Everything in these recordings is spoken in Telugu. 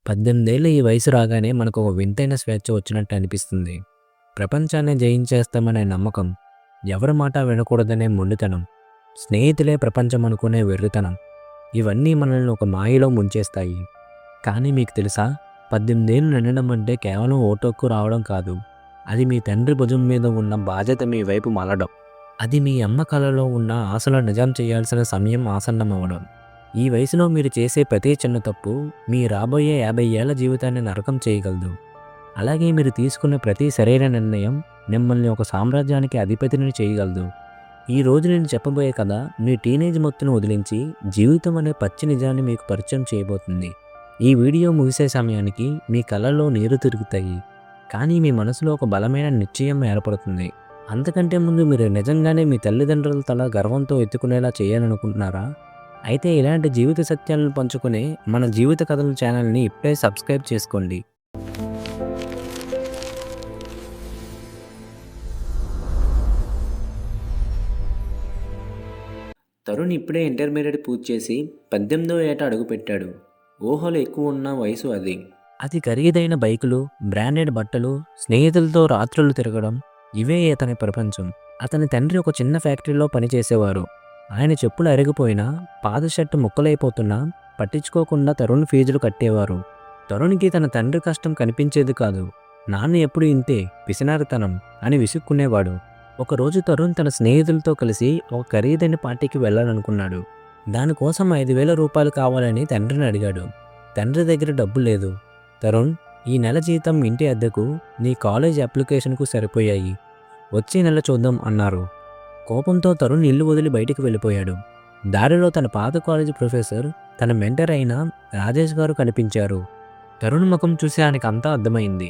18 ఏళ్ల ఈ వయసు రాగానే మనకు ఒక వింతైన స్వేచ్ఛ వచ్చినట్టు అనిపిస్తుంది. ప్రపంచాన్ని జయించేస్తామనే నమ్మకం, ఎవరి మాట వినకూడదనే మొండితనం, స్నేహితులే ప్రపంచం అనుకునే వెర్రితనం, ఇవన్నీ మనల్ని ఒక మాయలో ముంచేస్తాయి. కానీ మీకు తెలుసా, 18 ఏళ్ళు నిండడం అంటే కేవలం ఓటొక్కు రావడం కాదు. అది మీ తండ్రి భుజం మీద ఉన్న బాధ్యత మీ వైపు మలడం. అది మీ అమ్మ కలలో ఉన్న ఆశలు నిజం చేయాల్సిన సమయం ఆసన్నమవ్వడం. ఈ వయసులో మీరు చేసే ప్రతి చిన్న తప్పు మీ రాబోయే 50 ఏళ్ల జీవితాన్ని నరకం చేయగలదు. అలాగే మీరు తీసుకున్న ప్రతి సరైన నిర్ణయం మిమ్మల్ని ఒక సామ్రాజ్యానికి అధిపతిని చేయగలదు. ఈ రోజు నేను చెప్పబోయే కథ మీ టీనేజ్ మొత్తును వదిలించి జీవితం అనే పచ్చి నిజాన్ని మీకు పరిచయం చేయబోతుంది. ఈ వీడియో ముగిసే సమయానికి మీ కళ్ళల్లో నీరు తిరుగుతాయి, కానీ మీ మనసులో ఒక బలమైన నిశ్చయం ఏర్పడుతుంది. అంతకంటే ముందు మీరు నిజంగానే మీ తల్లిదండ్రుల తల గర్వంతో ఎత్తుకునేలా చేయాలనుకుంటున్నారా? అయితే ఇలాంటి జీవిత సత్యాలను పంచుకునే మన జీవిత కథల ఛానల్ని ఇప్పుడే సబ్స్క్రైబ్ చేసుకోండి. తరుణ్ ఇప్పుడే ఇంటర్మీడియట్ పూర్తి చేసి 18వ ఏట అడుగుపెట్టాడు. ఊహలు ఎక్కువ ఉన్న వయసు అది. అతి ఖరీదైన బైకులు, బ్రాండెడ్ బట్టలు, స్నేహితులతో రాత్రులు తిరగడం, ఇవే అతని ప్రపంచం. అతని తండ్రి ఒక చిన్న ఫ్యాక్టరీలో పనిచేసేవారు. ఆయన చెప్పులు అరిగిపోయినా, పాత షర్టు ముక్కలైపోతున్నా పట్టించుకోకుండా తరుణ్ ఫీజులు కట్టేవారు. తరుణ్కి తన తండ్రి కష్టం కనిపించేది కాదు. నాన్న ఎప్పుడు ఇంతే, పిసినారితనం అని విసుక్కునేవాడు. ఒకరోజు తరుణ్ తన స్నేహితులతో కలిసి ఒక ఖరీదైన పార్టీకి వెళ్ళాలనుకున్నాడు. దానికోసం 5,000 రూపాయలు కావాలని తండ్రిని అడిగాడు. తండ్రి దగ్గర డబ్బు లేదు. తరుణ్, ఈ నెల జీతం ఇంటి అద్దెకు, నీ కాలేజ్ అప్లికేషన్కు సరిపోయాయి, వచ్చే నెల చూద్దాం అన్నారు. కోపంతో తరుణ్ ఇల్లు వదిలి బయటికి వెళ్ళిపోయాడు. దారిలో తన పాత కాలేజీ ప్రొఫెసర్, తన మెంటర్ అయిన రాజేష్ గారు కనిపించారు. తరుణ్ ముఖం చూసి ఆయనకు అంతా అర్థమైంది.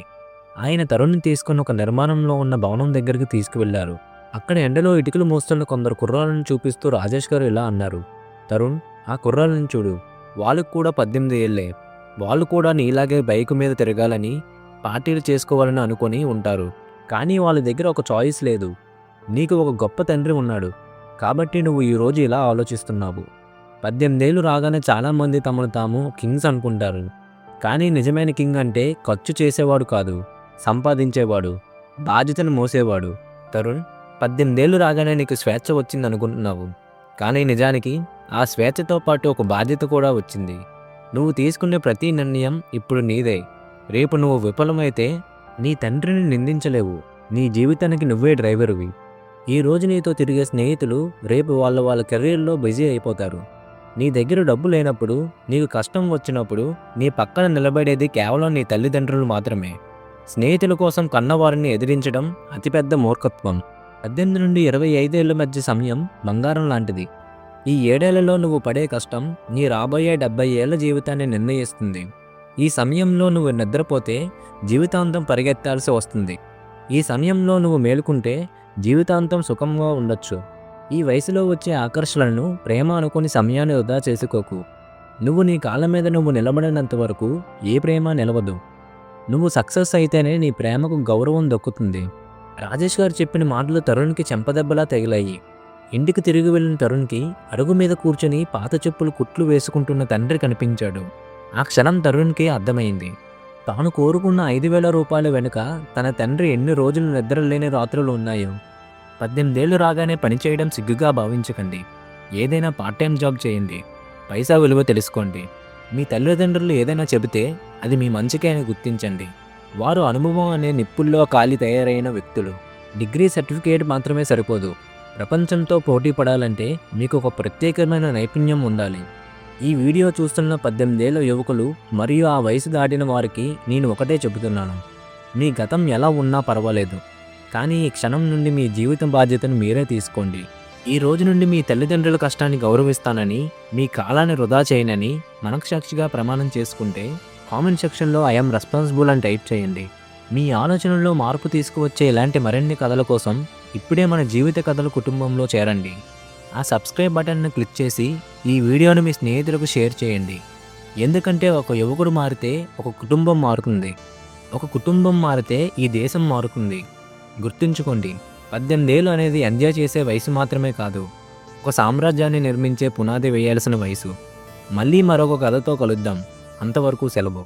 ఆయన తరుణ్ని తీసుకుని ఒక నిర్మాణంలో ఉన్న భవనం దగ్గరికి తీసుకువెళ్లారు. అక్కడ ఎండలో ఇటుకలు మోస్తున్న కొందరు కుర్రాలను చూపిస్తూ రాజేష్ గారు ఇలా అన్నారు. తరుణ్, ఆ కుర్రాలను చూడు, వాళ్ళకు కూడా 18 ఏళ్లే. వాళ్ళు కూడా నీలాగే బైకు మీద తిరగాలని, పార్టీలు చేసుకోవాలని అనుకొని ఉంటారు. కానీ వాళ్ళ దగ్గర ఒక చాయిస్ లేదు. నీకు ఒక గొప్ప తండ్రి ఉన్నాడు కాబట్టి నువ్వు ఈరోజు ఇలా ఆలోచిస్తున్నావు. 18 ఏళ్ళు రాగానే చాలామంది తమను తాము కింగ్స్ అనుకుంటారు. కానీ నిజమైన కింగ్ అంటే ఖర్చు చేసేవాడు కాదు, సంపాదించేవాడు, బాధ్యతను మోసేవాడు. తరుణ్, 18 ఏళ్ళు రాగానే నీకు స్వేచ్ఛ వచ్చింది అనుకుంటున్నావు, కానీ నిజానికి ఆ స్వేచ్ఛతో పాటు ఒక బాధ్యత కూడా వచ్చింది. నువ్వు తీసుకునే ప్రతి నిర్ణయం ఇప్పుడు నీదే. రేపు నువ్వు విఫలమైతే నీ తండ్రిని నిందించలేవు. నీ జీవితానికి నువ్వే డ్రైవర్వి. ఈ రోజు నీతో తిరిగే స్నేహితులు రేపు వాళ్ళ కెరీర్లో బిజీ అయిపోతారు. నీ దగ్గర డబ్బు లేనప్పుడు, నీకు కష్టం వచ్చినప్పుడు నీ పక్కన నిలబడేది కేవలం నీ తల్లిదండ్రులు మాత్రమే. స్నేహితుల కోసం కన్నవారిని ఎదిరించడం అతిపెద్ద మూర్ఖత్వం. 18 నుండి 25 ఏళ్ల మధ్య సమయం బంగారం లాంటిది. ఈ 7 ఏళ్లలో నువ్వు పడే కష్టం నీ రాబోయే 70 ఏళ్ల జీవితాన్ని నిర్ణయిస్తుంది. ఈ సమయంలో నువ్వు నిద్రపోతే జీవితాంతం పరిగెత్తాల్సి వస్తుంది. ఈ సమయంలో నువ్వు మేలుకుంటే జీవితాంతం సుఖంగా ఉండొచ్చు. ఈ వయసులో వచ్చే ఆకర్షణలను ప్రేమ అనుకుని సమయాన్ని వృధా చేసుకోకు. నువ్వు నీ కాళ్ళ మీద నువ్వు నిలబడినంత వరకు ఏ ప్రేమ నిలవదు. నువ్వు సక్సెస్ అయితేనే నీ ప్రేమకు గౌరవం దక్కుతుంది. రాజేష్ గారు చెప్పిన మాటలు తరుణ్కి చెంపదెబ్బలా తగిలాయి. ఇంటికి తిరిగి వెళ్ళిన తరుణ్కి అరుగు మీద కూర్చొని పాత చెప్పులు కుట్లు వేసుకుంటున్న తండ్రి కనిపించాడు. ఆ క్షణం తరుణ్కి అర్థమైంది. తాను కోరుకున్న 5,000 రూపాయల వెనుక తన తండ్రి ఎన్ని రోజులు నిద్రలేని రాత్రులు ఉన్నాయో. 18 ఏళ్ళు రాగానే పనిచేయడం సిగ్గుగా భావించకండి. ఏదైనా పార్ట్ టైం జాబ్ చేయండి. పైసా విలువ తెలుసుకోండి. మీ తల్లిదండ్రులు ఏదైనా చెబితే అది మీ మంచికే అని గుర్తించండి. వారు అనుభవం అనే నిప్పుల్లో కాలి తయారైన వ్యక్తులు. డిగ్రీ సర్టిఫికేట్ మాత్రమే సరిపోదు. ప్రపంచంతో పోటీ పడాలంటే మీకు ఒక ప్రత్యేకమైన నైపుణ్యం ఉండాలి. ఈ వీడియో చూస్తున్న 18 ఏళ్ల యువకులు మరియు ఆ వయసు దాటిన వారికి నేను ఒకటే చెబుతున్నాను. మీ గతం ఎలా ఉన్నా పర్వాలేదు, కానీ ఈ క్షణం నుండి మీ జీవిత బాధ్యతను మీరే తీసుకోండి. ఈ రోజు నుండి మీ తల్లిదండ్రుల కష్టాన్ని గౌరవిస్తానని, మీ కాలాన్ని వృధా చేయనని మనస్సాక్షిగా ప్రమాణం చేసుకుంటే కామెంట్ సెక్షన్లో ఐఎమ్ రెస్పాన్సిబుల్ అని టైప్ చేయండి. మీ ఆలోచనల్లో మార్పు తీసుకువచ్చే ఇలాంటి మరిన్ని కథల కోసం ఇప్పుడే మన జీవిత కథల కుటుంబంలో చేరండి. ఆ సబ్స్క్రైబ్ బటన్ను క్లిక్ చేసి ఈ వీడియోను మీ స్నేహితులకు షేర్ చేయండి. ఎందుకంటే ఒక యువకుడు మారితే ఒక కుటుంబం మారుతుంది, ఒక కుటుంబం మారితే ఈ దేశం మారుతుంది. గుర్తుంచుకోండి, 18 ఏళ్ళు అనేది ఎంజాయ్ చేసే వయసు మాత్రమే కాదు, ఒక సామ్రాజ్యాన్ని నిర్మించే పునాది వేయాల్సిన వయసు. మళ్ళీ మరొక కథతో కలుద్దాం. అంతవరకు సెలవు.